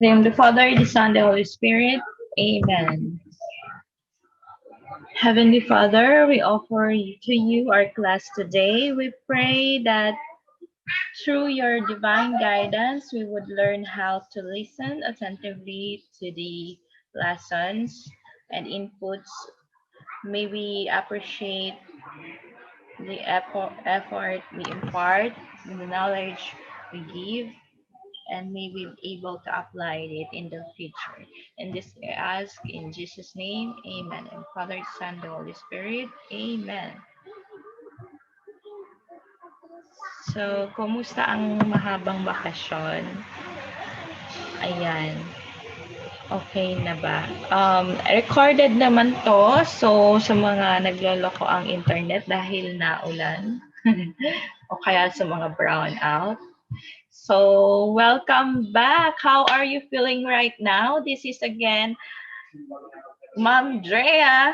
name of the Father, the Son, the Holy Spirit. Amen. Heavenly Father, we offer to you our class today. We pray that through your divine guidance, we would learn how to listen attentively to the lessons and inputs. May we appreciate the effort we impart, the knowledge we give, and may we be able to apply it in the future. And this I ask in Jesus' name, Amen. And Father, Son, the Holy Spirit, Amen. So, kumusta ang mahabang bakasyon? Ayan. Okay na ba? Recorded naman to. So, sa mga nagloloko ang internet dahil naulan o kaya sa mga brownout. So, welcome back. How are you feeling right now? This is again Ma'am Drea.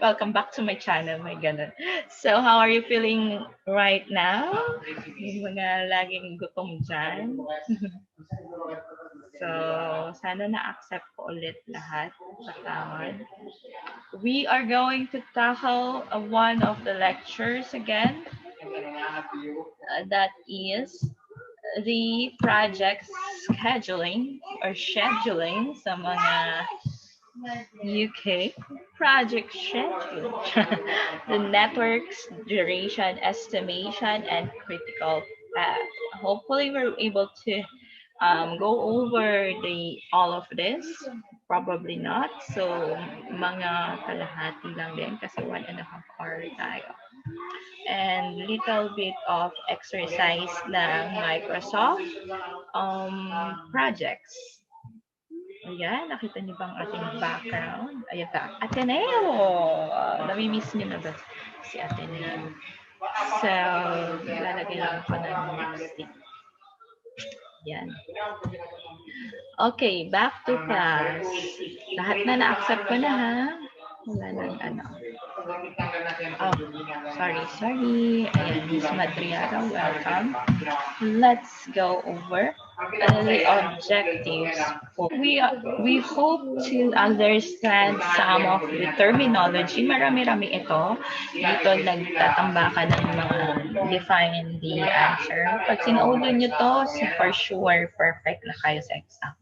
Welcome back to my channel, my ganun. So, how are you feeling right now? Yung mga laging gutom dyan. So, sana na-accept ko ulit lahat sa tawad. We are going to tackle one of the lectures again. That is the project scheduling or scheduling sa mga UK project schedule, the network's duration estimation and critical path. Hopefully, we're able to go over all of this. Probably not. So, mga kalahati lang din kasi 1.5 hour tayo. And little bit of exercise ng Microsoft projects. Ayan, nakita niyo bang ating background? Ayan ba? Ateneo! Nami-miss niyo na ba si Ateneo? So, lalagay lang ko ng lipstick. Yan. Okay, back to class. Lahat na na-accept ko na ha. Wala nang ano. Oh, sorry. Ayan, Miss Madriaga, welcome. Let's go over the objectives. We hope to understand some of the terminology. Marami-rami ito. Dito nagtatambakan ng mga define the answer. Pag sinuulo nyo to, for sure, perfect na kayo sa exam.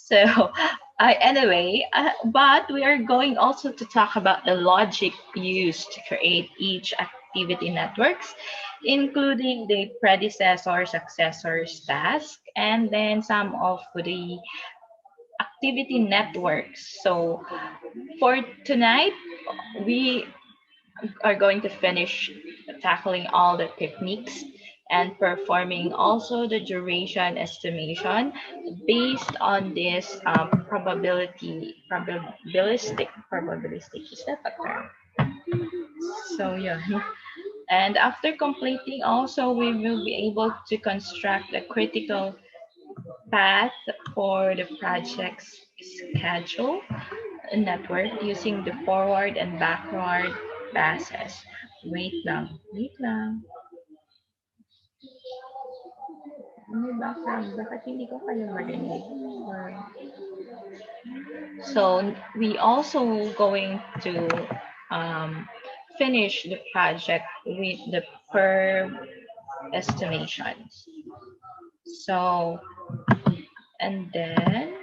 So, anyway, but we are going also to talk about the logic used to create each activity networks, including the predecessor, successors, task, and then some of the activity networks. So, for tonight, we are going to finish tackling all the techniques and performing also the duration estimation based on this probabilistic, is that a term? So yeah. And after completing also, we will be able to construct a critical path for the project's schedule network using the forward and backward passes. Wait lang. May background. Bakit hindi ko kayo marinig? So, we also going to finish the project with the per estimations. So, and then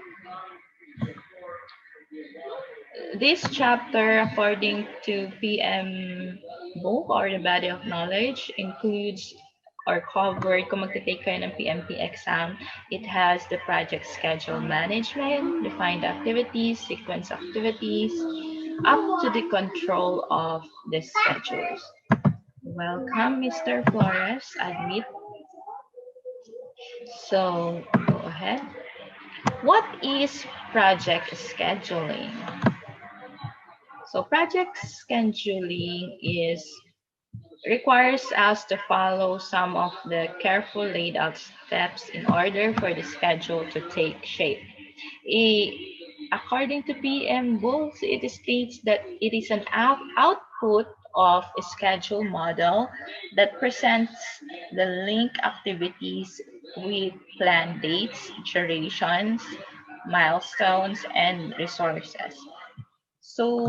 this chapter, according to PMBOK or the body of knowledge, includes or covered, kung magte-take kayo ng PMP exam, it has the project schedule management, defined activities, sequence activities, up to the control of the schedules. Welcome, Mr. Flores. Admit. So, go ahead. What is project scheduling? So, project scheduling requires us to follow some of the careful laid out steps in order for the schedule to take shape. According to PMBOK, it states that it is an output of a schedule model that presents the link activities with planned dates, durations, milestones, and resources. So,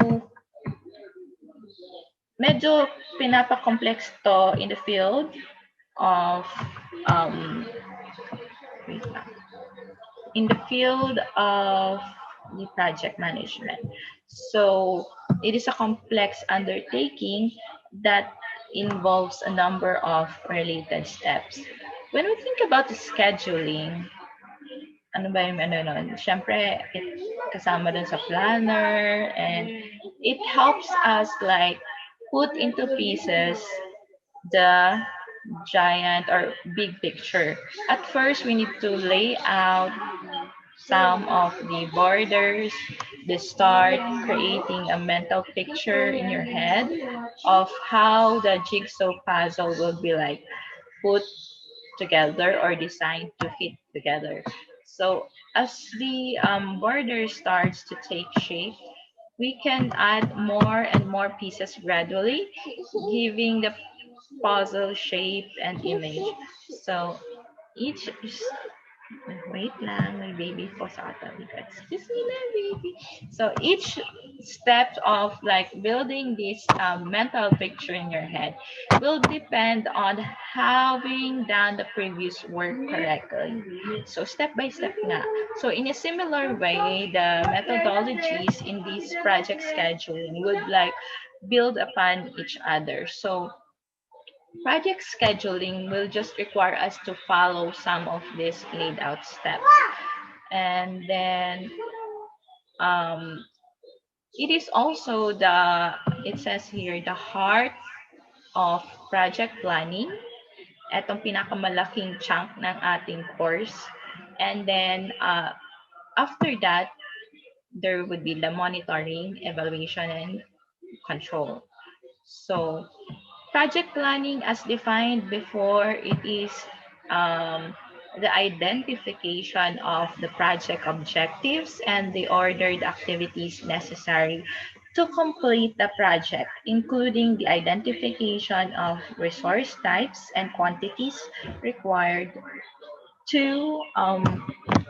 medyo pinapa-complex to in the field of um, wait lang. In the field of the project management. So it is a complex undertaking that involves a number of related steps. When we think about the scheduling, ano ba yung ano nun? Siyempre, it kasama dun sa planner and it helps us like put into pieces the giant or big picture. At first, we need to lay out some of the borders, they start creating a mental picture in your head of how the jigsaw puzzle will be like put together or designed to fit together. So as the border starts to take shape, we can add more and more pieces gradually, giving the puzzle shape and image. So each wait lang, may baby po sa katabi ko. Excuse me na, baby. So each step of like building this mental picture in your head will depend on having done the previous work correctly. So step by step nga. So in a similar way, the methodologies in this project scheduling would like build upon each other. So project scheduling will just require us to follow some of these laid out steps. And then it is also it says here, the heart of project planning. Etong pinakamalaking chunk ng ating course. And then after that, there would be the monitoring, evaluation, and control. So project planning, as defined before, it is the identification of the project objectives and the ordered activities necessary to complete the project, including the identification of resource types and quantities required to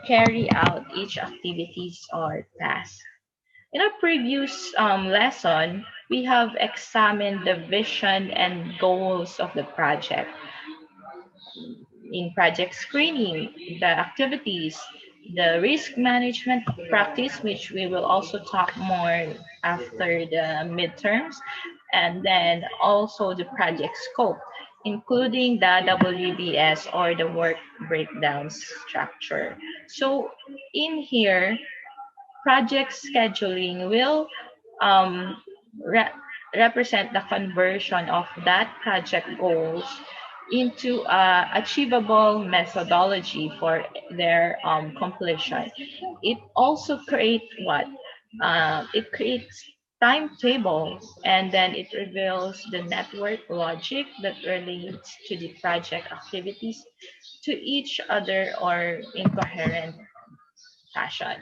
carry out each activities or task. In our previous lesson, we have examined the vision and goals of the project. In project screening, the activities, the risk management practice, which we will also talk more after the midterms, and then also the project scope, including the WBS or the work breakdown structure. So in here, project scheduling will um, re- represent the conversion of that project goals into achievable methodology for their completion. It also creates what? It creates timetable and then it reveals the network logic that relates to the project activities to each other or in coherent fashion.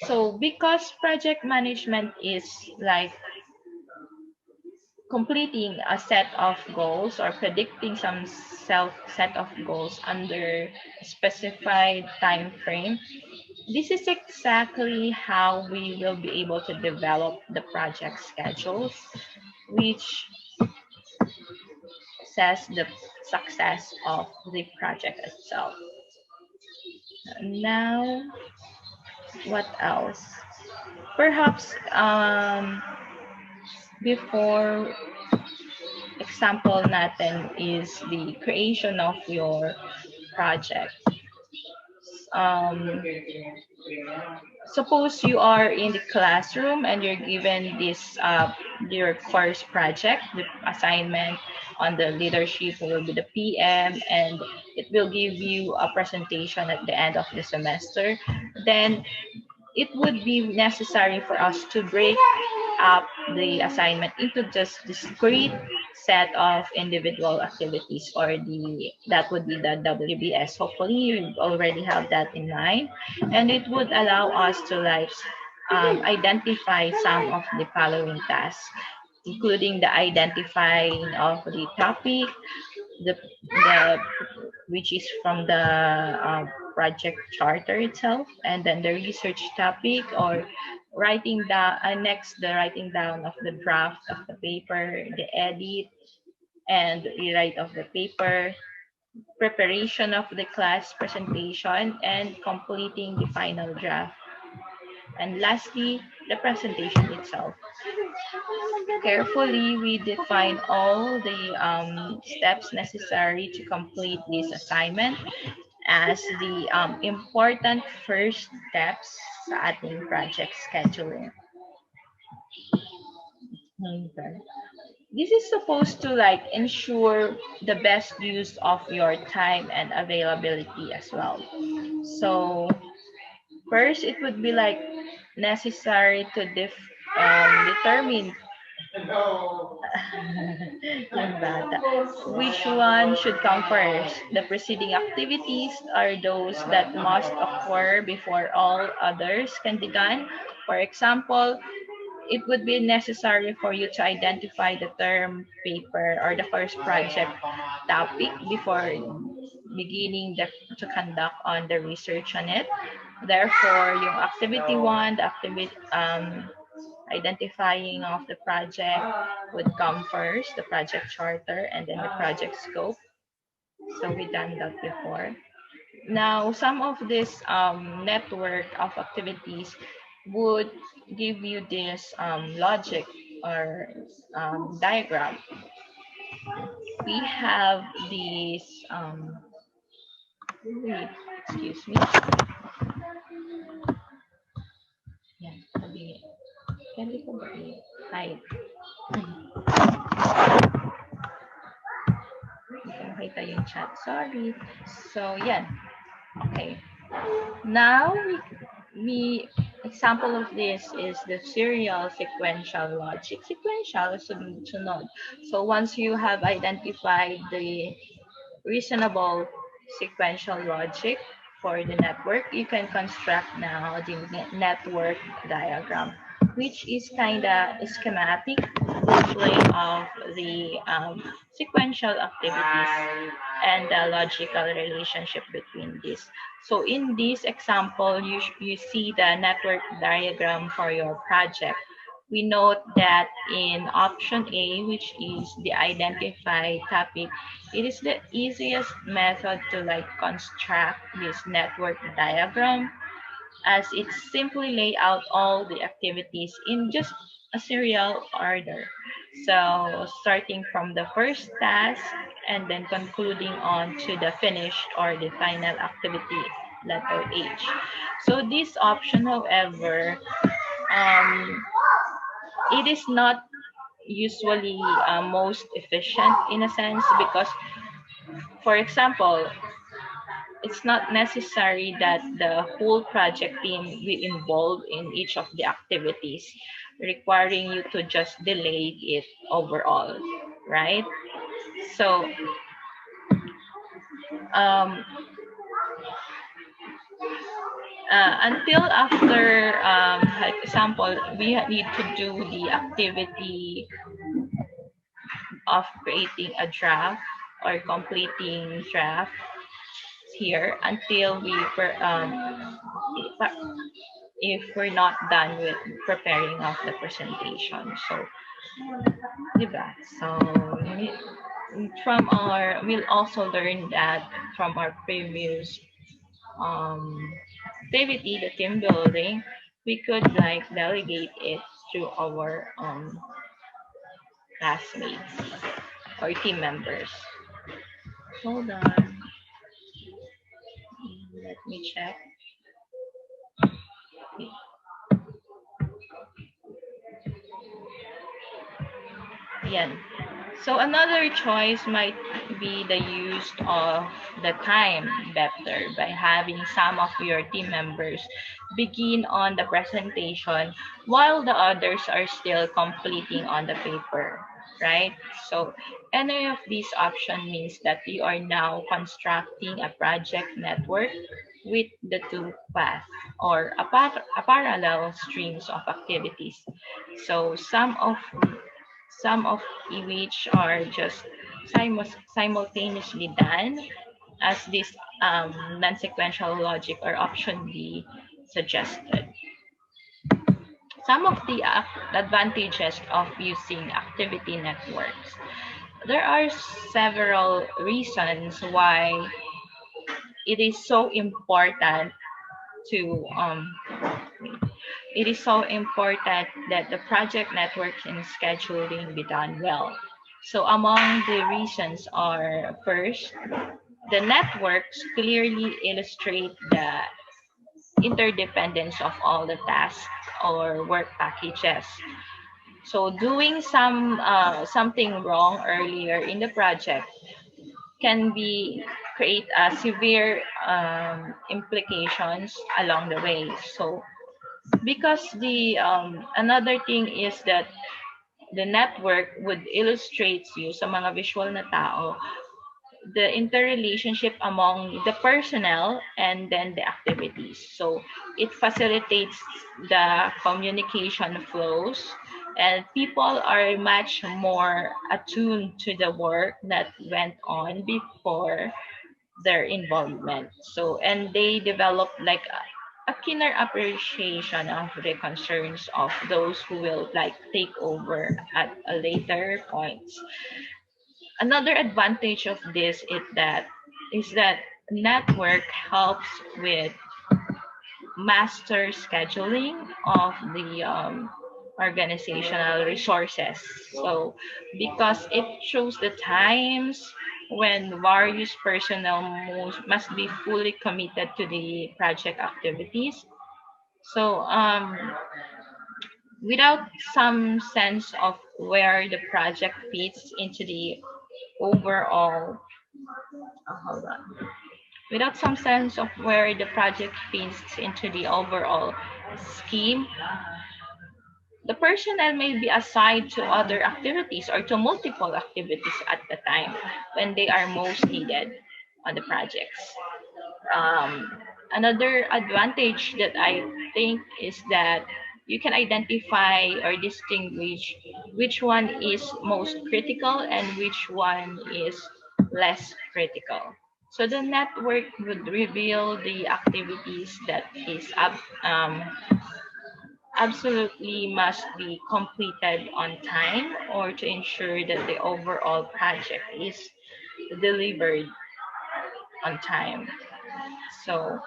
So because project management is like completing a set of goals or predicting some self set of goals under a specified time frame, this is exactly how we will be able to develop the project schedules, which says the success of the project itself. Now, what else? Perhaps before example natin is the creation of your project. Um, Suppose you are in the classroom and you're given this your course project, the assignment on the leadership will be the PM, and it will give you a presentation at the end of the semester. Then it would be necessary for us to break up the assignment into just discrete set of individual activities or the that would be the WBS. Hopefully you already have that in mind, and it would allow us to like identify some of the following tasks, including the identifying of the topic, the which is from the project charter itself, and then the research topic, or writing down next the writing down of the draft of the paper, the edit and rewrite of the paper, preparation of the class presentation, and completing the final draft. And lastly, the presentation itself. Carefully, we define all the steps necessary to complete this assignment as the important first steps sa ating project scheduling. Okay. This is supposed to like ensure the best use of your time and availability as well. So first, it would be like necessary to determine yung bata. Which one should come first? The preceding activities are those that must occur before all others can be done. For example, it would be necessary for you to identify the term paper or the first project topic before beginning to conduct on the research on it. Therefore, yung activity one, the activity identifying of the project would come first, the project charter, and then the project scope. So we done that before. Now, some of this network of activities would give you this logic or diagram. We have these, wait, excuse me. Yan, sabi, candy ko ba yun? Hi. Hindi ko makita yung chat, sorry. So, yan. Okay. Now, we example of this is the serial sequential logic. Sequential, sunod-sunod. So once you have identified the reasonable sequential logic for the network, you can construct now the network diagram, which is kind of schematic display of the sequential activities and the logical relationship between these. So in this example, you see the network diagram for your project. We note that in option A, which is the identify topic, it is the easiest method to like construct this network diagram, as it simply lay out all the activities in just a serial order. So starting from the first task and then concluding on to the finished or the final activity, letter H. So this option, however, it is not usually most efficient in a sense, because, for example, it's not necessary that the whole project team will involve in each of the activities, requiring you to just delay it overall, right? So until after, example, we need to do the activity of creating a draft or completing draft here until if we're not done with preparing of the presentation. So, diba? So, we'll also learn that from our previous activity, the team building, we could like delegate it to our classmates or team members. Hold on. Let me check. Yan. So another choice might be the use of the time better by having some of your team members begin on the presentation while the others are still completing on the paper, right? So any of these options means that you are now constructing a project network with the two paths or a parallel streams of activities. So some of which are just simultaneously done, as this non-sequential logic or option B suggested. Some of the advantages of using activity networks. There are several reasons why it is so important to it is so important that the project networking scheduling be done well. So among the reasons are, first, the networks clearly illustrate the interdependence of all the tasks or work packages. So doing something wrong earlier in the project can be create a severe implications along the way. So because the another thing is that the network would illustrate you sa mga visual na tao the interrelationship among the personnel and then the activities. So it facilitates the communication flows, and people are much more attuned to the work that went on before their involvement. So, and they develop like a keener appreciation of the concerns of those who will like take over at a later point. Another advantage of this is that network helps with master scheduling of the organizational resources. So because it shows the times when various personnel must be fully committed to the project activities. So without some sense of where the project fits into the overall hold on. Without some sense of where the project fits into the overall scheme, the personnel may be assigned to other activities or to multiple activities at the time when they are most needed on the projects. Um, Another advantage that I think is that you can identify or distinguish which one is most critical and which one is less critical. So the network would reveal the activities that is absolutely must be completed on time or to ensure that the overall project is delivered on time. So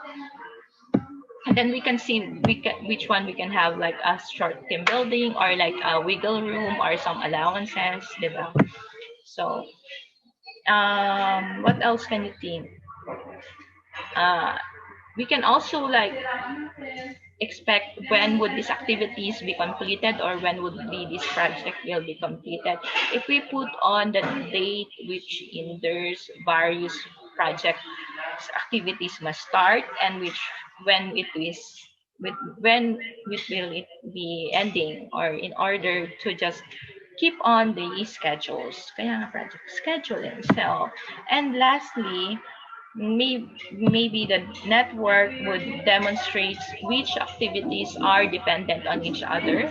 and then we can see which one we can have like a short team building or like a wiggle room or some allowances, diba? So what else can you think? Uh, we can also like expect when would these activities be completed or when would be this project will be completed. If we put on the date which in there's various project activities must start and which when it is with when it will it be ending or in order to just keep on the schedules kaya nga project scheduling. So and lastly, maybe the network would demonstrate which activities are dependent on each other,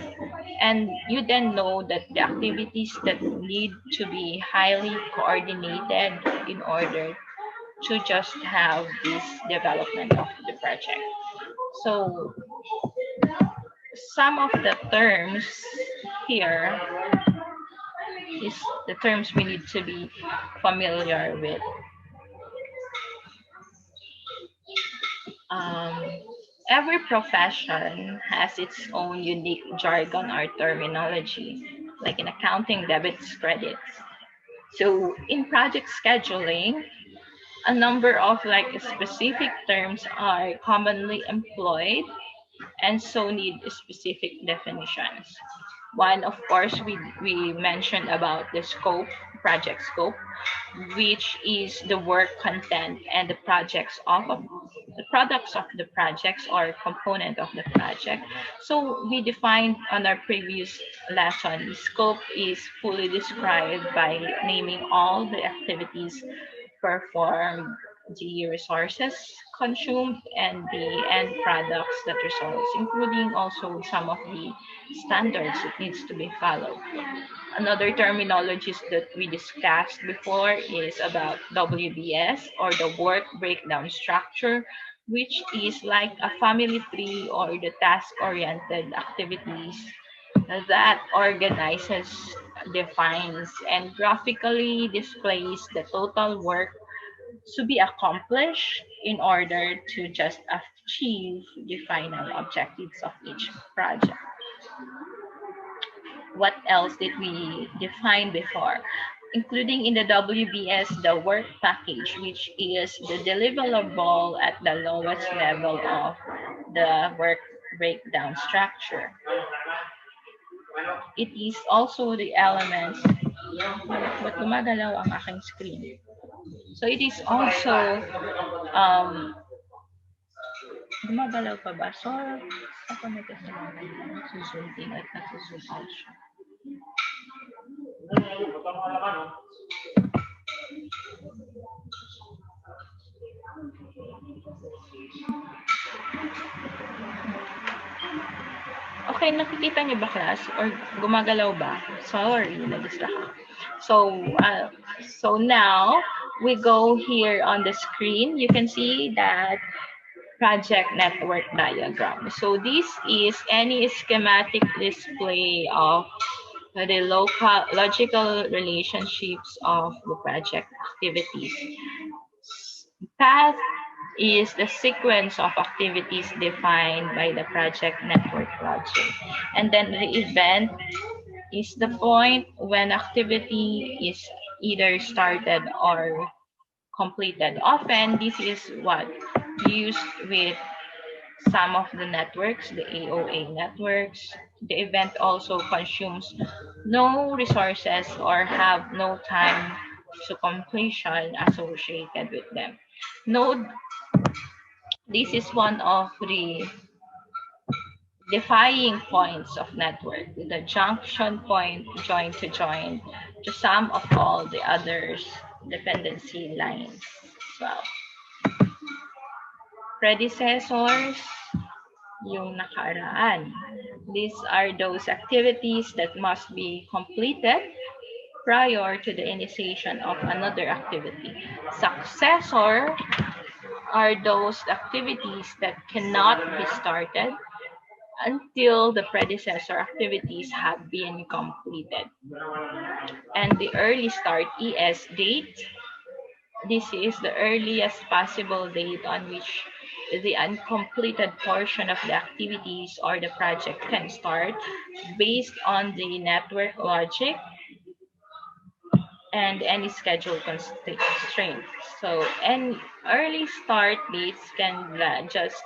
and you then know that the activities that need to be highly coordinated in order to just have this development of the project. So some of the terms here is the terms we need to be familiar with. Um, every profession has its own unique jargon or terminology, like in accounting, debits, credits. So in project scheduling, a number of like specific terms are commonly employed and so need specific definitions. One, of course, we mentioned about the scope, project scope, which is the work content and the products of the projects or component of the project. So we defined on our previous lesson, the scope is fully described by naming all the activities performed the resources consumed, and the end products that results, including also some of the standards that needs to be followed. Another terminologies that we discussed before is about WBS, or the work breakdown structure, which is like a family tree or the task-oriented activities that organizes, defines, and graphically displays the total work to be accomplished in order to just achieve the final objectives of each project. What else did we define before? Including in the WBS, the work package, which is the deliverable at the lowest level of the work breakdown structure. It is also the elements. Ba't gumagalaw ang aking screen? So it is also gumagalaw pa ba? So, ako nag-zoom in at nag-zoom out siya. Okay, nakikita niyo ba, class? Or gumagalaw ba? Sorry, nag-distract ako. So now we go here on the screen. You can see that project network diagram. So this is any schematic display of the logical relationships of the project activities. Path is the sequence of activities defined by the project network logic. And then the event is the point when activity is either started or completed. Often, this is what used with some of the networks, the AOA networks. The event also consumes no resources or have no time to completion associated with them. Note, this is one of the defying points of network, the junction point join to some of all the others dependency lines as well. Predecessors, yung nakaraan. These are those activities that must be completed prior to the initiation of another activity. Successor are those activities that cannot be started until the predecessor activities have been completed. And the early start ES date, this is the earliest possible date on which the uncompleted portion of the activities or the project can start based on the network logic and any schedule constraints. So, and early start dates can just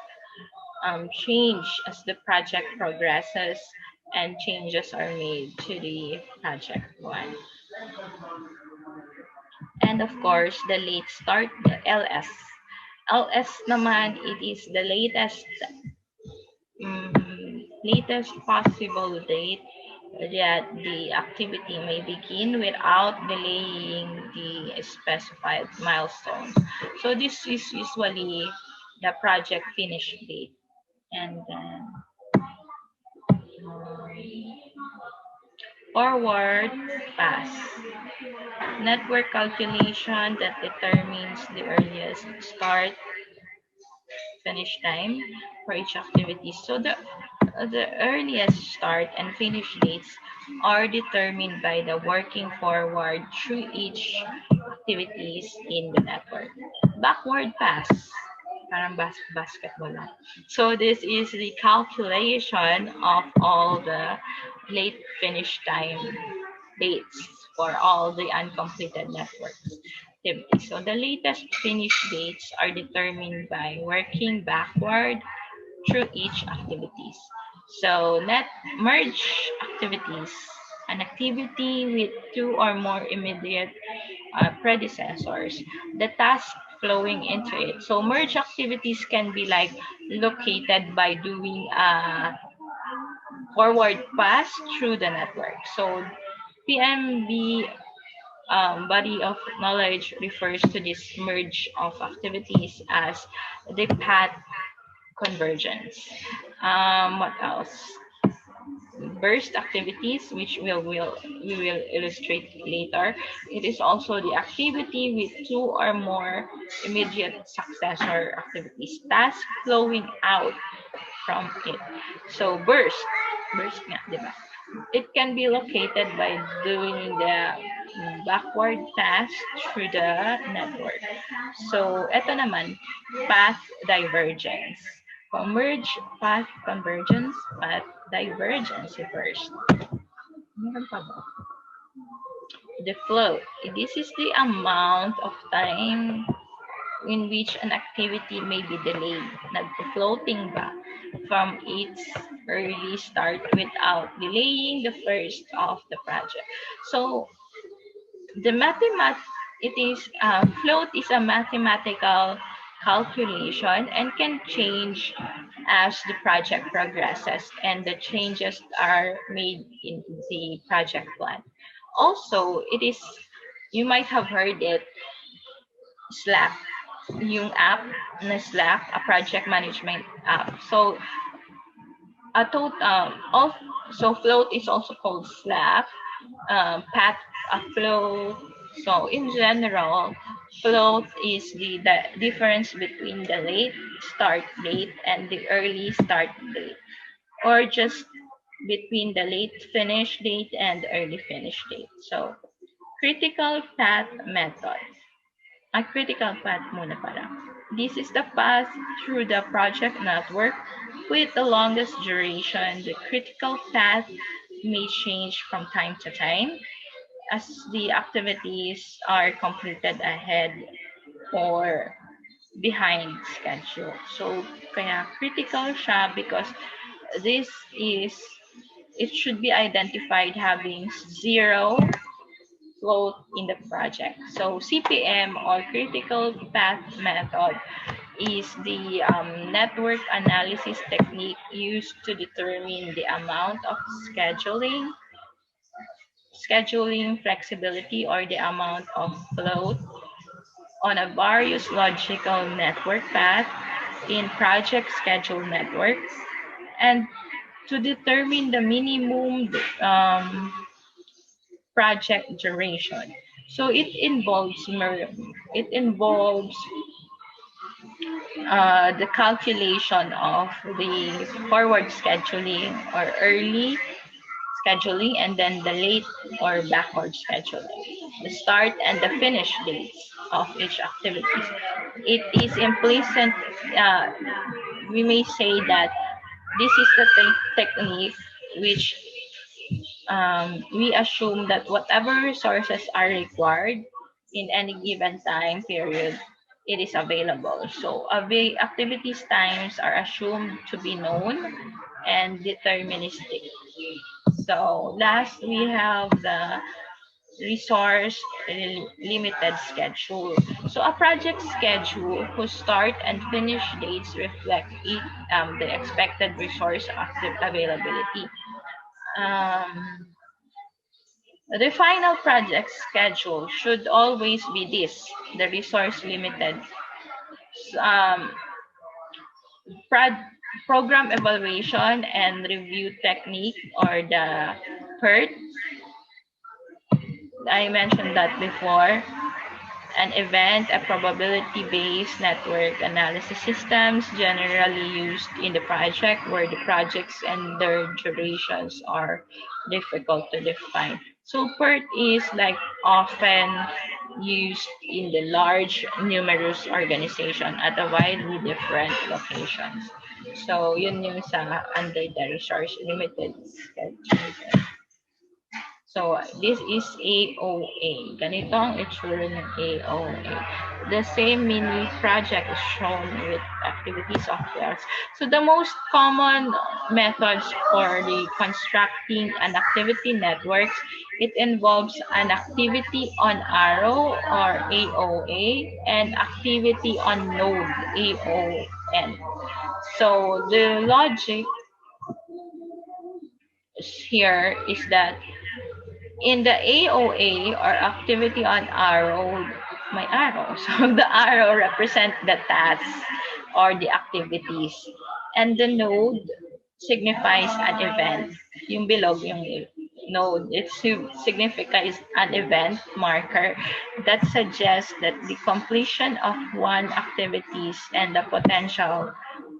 change as the project progresses and changes are made to the project one. And of course, the late start, the LS. LS naman, it is the latest possible date that the activity may begin without delaying the specified milestone. So this is usually the project finish date. And then forward pass. Network calculation that determines the earliest start finish time for each activity. So the earliest start and finish dates are determined by the working forward through each activities in the network. Backward pass, parang basketball lang. So this is the calculation of all the late finish time dates for all the uncompleted networks activities. So the latest finish dates are determined by working backward through each activities. So net merge activities, an activity with two or more immediate predecessors, the task flowing into it. So merge activities can be like located by doing a forward pass through the network. So PMBOK body of knowledge refers to this merge of activities as the path convergence. What else? Burst activities, which we will illustrate later. It is also the activity with two or more immediate successor activities, tasks flowing out from it. So burst nga, di ba? It can be located by doing the backward pass through the network. So, eto naman, path divergence. Converge, path convergence, path divergence first. Meron pa ba? The flow. This is the amount of time in which an activity may be delayed, nag-floating ba from its early start without delaying the first of the project. So the it is float is a mathematical calculation and can change as the project progresses and the changes are made in the project plan. Also, it is, you might have heard it, Slack, yung app na Slack, a project management app. So, float is also called Slack, path, flow. So, in general, float is the difference between the late start date and the early start date, or just between the late finish date and the early finish date. So, critical path method. A critical path muna para. This is the path through the project network with the longest duration. The critical path may change from time to time as the activities are completed ahead or behind schedule. So, kaya critical siya because this is, it should be identified having zero float in the project. So CPM, or critical path method, is the network analysis technique used to determine the amount of scheduling flexibility, or the amount of float on a various logical network path in project schedule network, and to determine the minimum project duration. So it involves the calculation of the forward scheduling or early scheduling, and then the late or backward scheduling, the start and the finish dates of each activity. It is implicit. Uh, we may say that this is the technique which we assume that whatever resources are required in any given time period, it is available. So activities times are assumed to be known and deterministic. So last, we have the resource limited schedule. So a project schedule whose start and finish dates reflect the expected resource availability. Um, The final project schedule should always be this, the resource limited. Um, program evaluation and review technique, or the PERT. I mentioned that before. An event, a probability-based network analysis systems generally used in the project where the projects and their durations are difficult to define. So PERT is like often used in the large, numerous organization at a widely different locations. So yun yung sa under the resource limited schedule. So, this is AOA. Ganito ang itsura ng AOA. The same mini project is shown with activity softwares. So, the most common methods for the constructing an activity networks, it involves an activity on arrow, or AOA, and activity on node, AON. So, the logic here is that In the AOA, or activity on arrow, my arrow. So the arrow represent the tasks or the activities. And the node signifies an event. Yung bilog, yung node, it signifies an event marker that suggests that the completion of one activities and the potential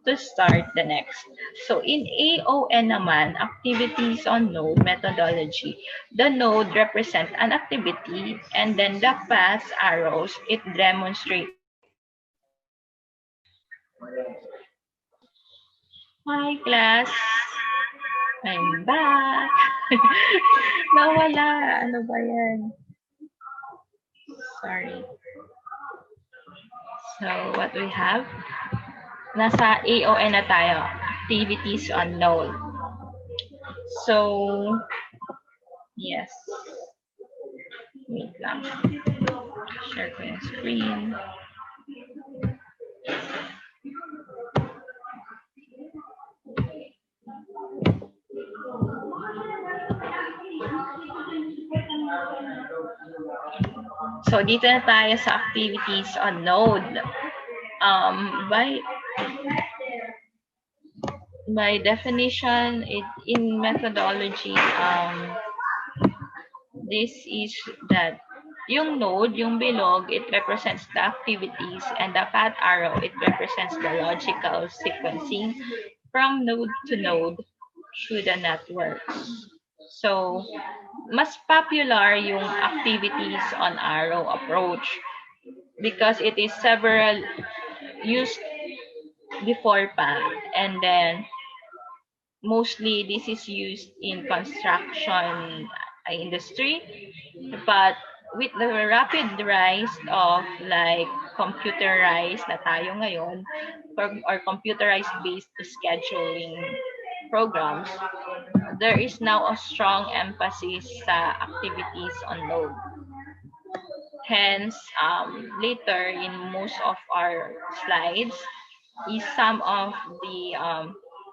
to start the next. So in AON naman, activities on node methodology, the node represent an activity, and then the path arrows, it demonstrate. Hi class, I'm back. Nawala, ano ba yan? Sorry. So what we have, nasa AON na tayo, activities on node. So, yes. Wait lang. Share ko yung screen. So, dito na tayo sa activities on node. By definition, in methodology, this is that yung node, yung bilog, it represents the activities, and the fat arrow, it represents the logical sequencing from node to node through the network. So, mas popular yung activities on arrow approach because it is several used before pa, and then mostly this is used in construction industry, but with the rapid rise of like computerized na tayo ngayon, or computerized based scheduling programs, there is now a strong emphasis sa activities on node. Hence, later in most of our slides is some of the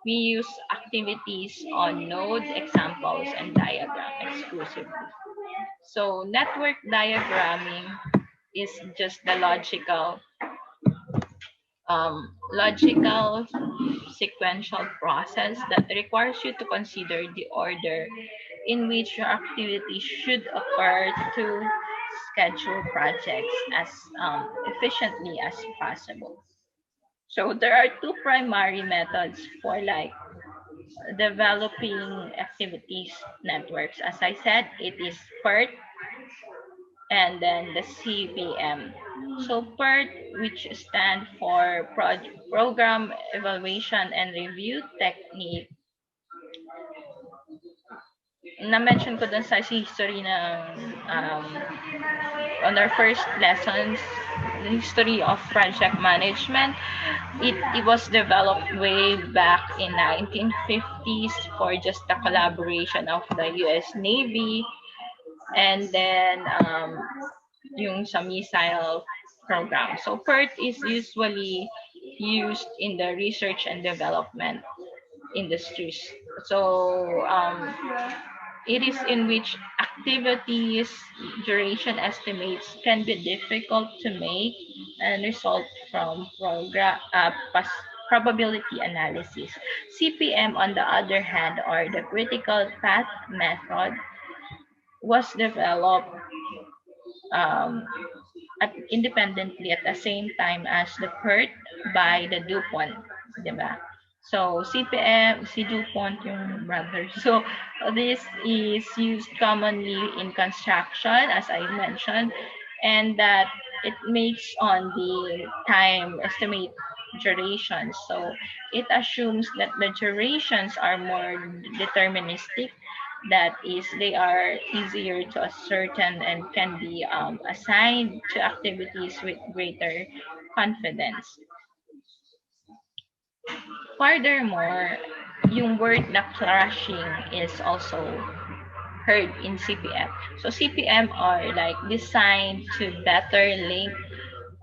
we use activities on node examples and diagram exclusively. So network diagramming is just the logical sequential process that requires you to consider the order in which your activity should occur to schedule projects as efficiently as possible. So there are two primary methods for like developing activities networks. As I said, it is PERT and then the CPM. So PERT, which stand for Program Evaluation and Review Technique, na-mention ko dun sa history ng on our first lessons, the history of project management. It was developed way back in 1950s for just the collaboration of the US Navy, and then yung sa missile program. So PERT is usually used in the research and development industries. So it is in which activities duration estimates can be difficult to make and result from probability analysis. CPM, on the other hand, or the critical path method, was developed independently at the same time as the PERT by the DuPont, diba? So, CPM, si DuPont yung brother. So, this is used commonly in construction, as I mentioned, and that it makes on the time estimate durations. So, it assumes that the durations are more deterministic, that is, they are easier to ascertain and can be assigned to activities with greater confidence. Furthermore, yung word na clashing is also heard in CPM. So CPM are like designed to better link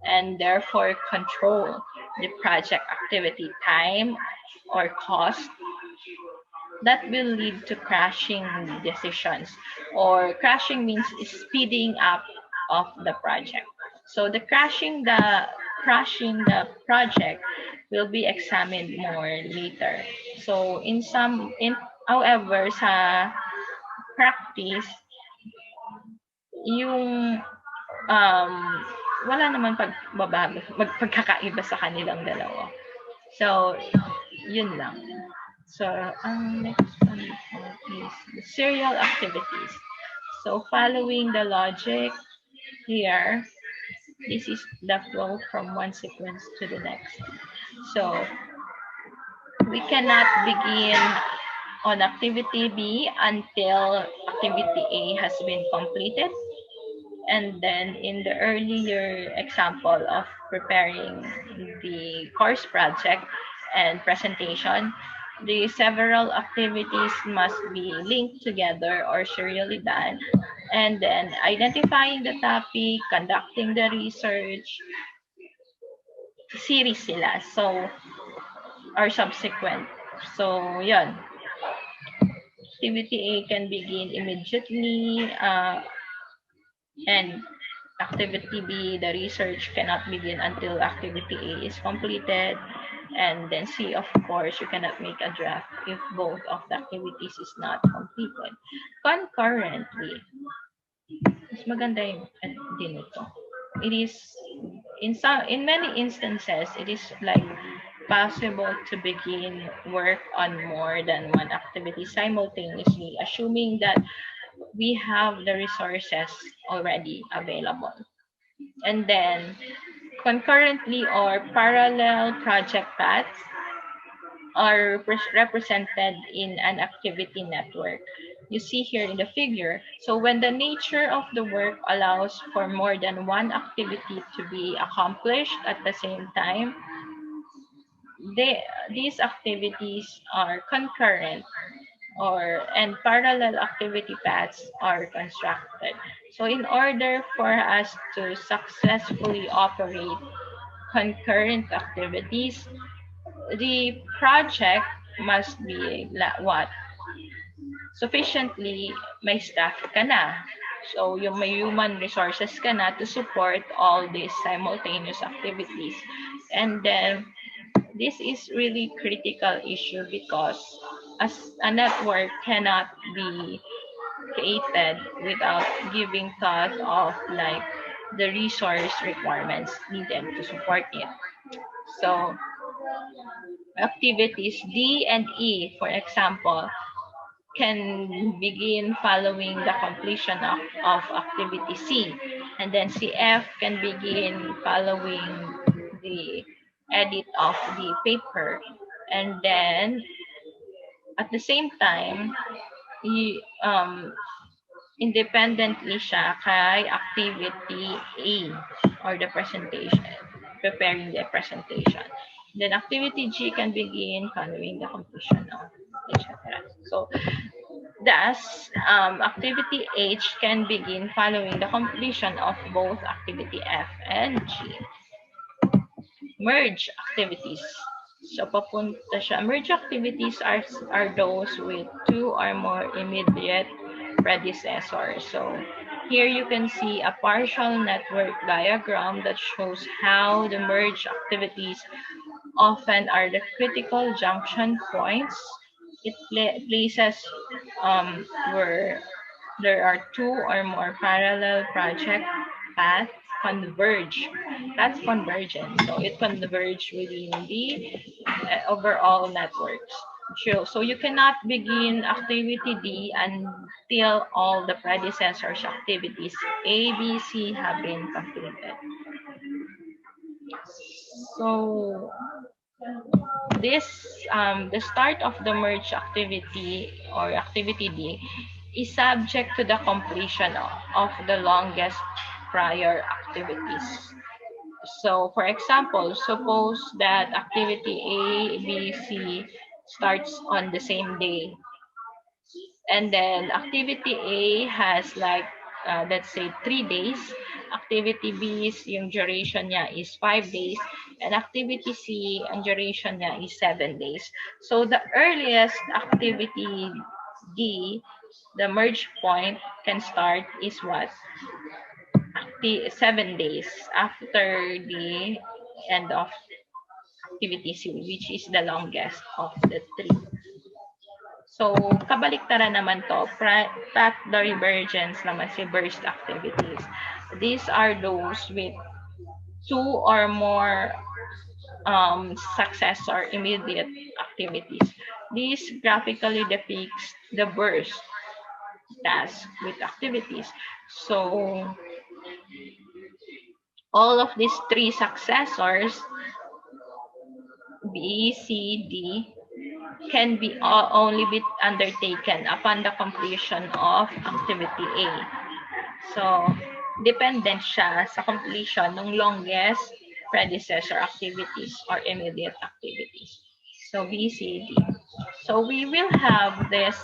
and therefore control the project activity time or cost that will lead to crashing decisions, or crashing means speeding up of the project. So the crashing the project will be examined more later. So however sa practice, yung um, wala naman pagkakaiba sa kanilang dalawa. So, yun lang. So, ang next one is the serial activities. So, following the logic here, this is the flow from one sequence to the next. So, we cannot begin on activity B until activity A has been completed. And then in the earlier example of preparing the course project and presentation, the several activities must be linked together or serially done. And then identifying the topic, conducting the research, series sila. So, or subsequent. So, yun. Activity A can begin immediately, and activity B, the research cannot begin until activity A is completed. And then C, of course, you cannot make a draft if both of the activities is not completed. Concurrently, mas maganda yung din ito. It is, in many instances, it is like possible to begin work on more than one activity simultaneously, assuming that we have the resources already available. And then concurrently or parallel project paths are represented in an activity network. You see here in the figure. So when the nature of the work allows for more than one activity to be accomplished at the same time, these activities are concurrent, and parallel activity paths are constructed. So in order for us to successfully operate concurrent activities, the project must be what? Sufficiently may staff ka na. So yung may human resources ka na to support all these simultaneous activities. And then this is really critical issue because as a network cannot be created without giving thought of like the resource requirements needed to support it. So activities D and E, for example, can begin following the completion of activity C. And then CF can begin following the edit of the paper. And then at the same time, independently siya kay activity A or the presentation, preparing the presentation. Then activity G can begin following the completion of etc. So thus, activity H can begin following the completion of both activity F and G. Merge activities. So papunta siya. Merge activities are those with two or more immediate predecessors. So here you can see a partial network diagram that shows how the merge activities often are the critical junction points. It places where there are two or more parallel project paths converge. That's convergence. So it converge within the overall networks. So you cannot begin activity D until all the predecessors activities A, B, C have been completed. So the start of the merge activity or activity D is subject to the completion of the longest prior activities. So for example, suppose that activity A, B, C starts on the same day. And then activity A has like let's say 3 days. Activity B, yung duration niya is 5 days. And activity C, ang duration niya is 7 days. So the earliest activity D, the merge point can start is what? 7 days after the end of activity C, which is the longest of the three. So, kabaliktaran naman to, path divergence naman si burst activities. These are those with 2 or more success or immediate activities. This graphically depicts the burst task with activities. So, all of these 3 successors, B, C, D, can be only be undertaken upon the completion of activity A. So, dependent siya sa completion ng longest predecessor activities or immediate activities. So, B, C, D. So, we will have this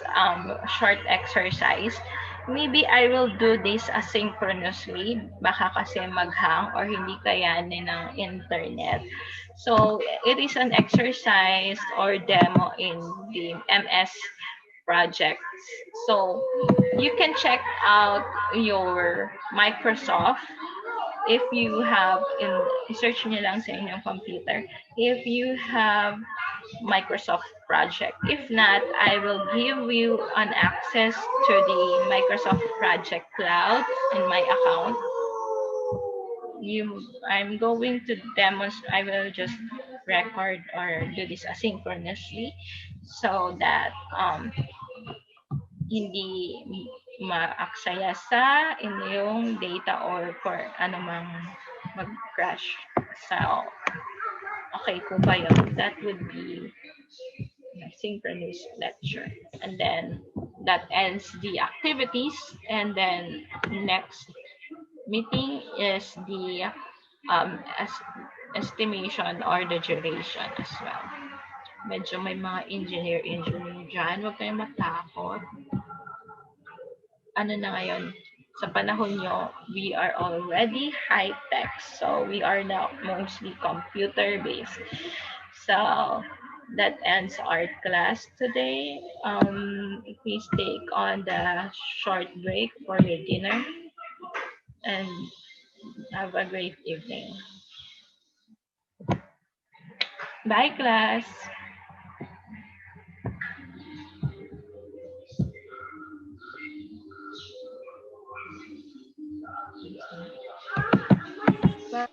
short exercise. Maybe I will do this asynchronously. Baka kasi maghang or hindi kayanin ng internet. So, it is an exercise or demo in the MS projects. So, you can check out your Microsoft if you have, search nyo lang sa inyong computer, if you have Microsoft project. If not, I will give you an access to the Microsoft Project Cloud in my account. I'm going to demonstrate, I will just record or do this asynchronously so that hindi maaksaya sa inyong data or for anumang mag-crash. So, okay po ba yun? That would be a synchronous lecture. And then, that ends the activities. And then, next meeting is the estimation or the duration as well. Medyo may mga engineer dyan. Huwag kayong matakot. Ano na ngayon? Sa panahon nyo, we are already high-tech. So, we are now mostly computer-based. So, that ends our class today. Please take on the short break for your dinner. And have a great evening. Bye, class. Bye.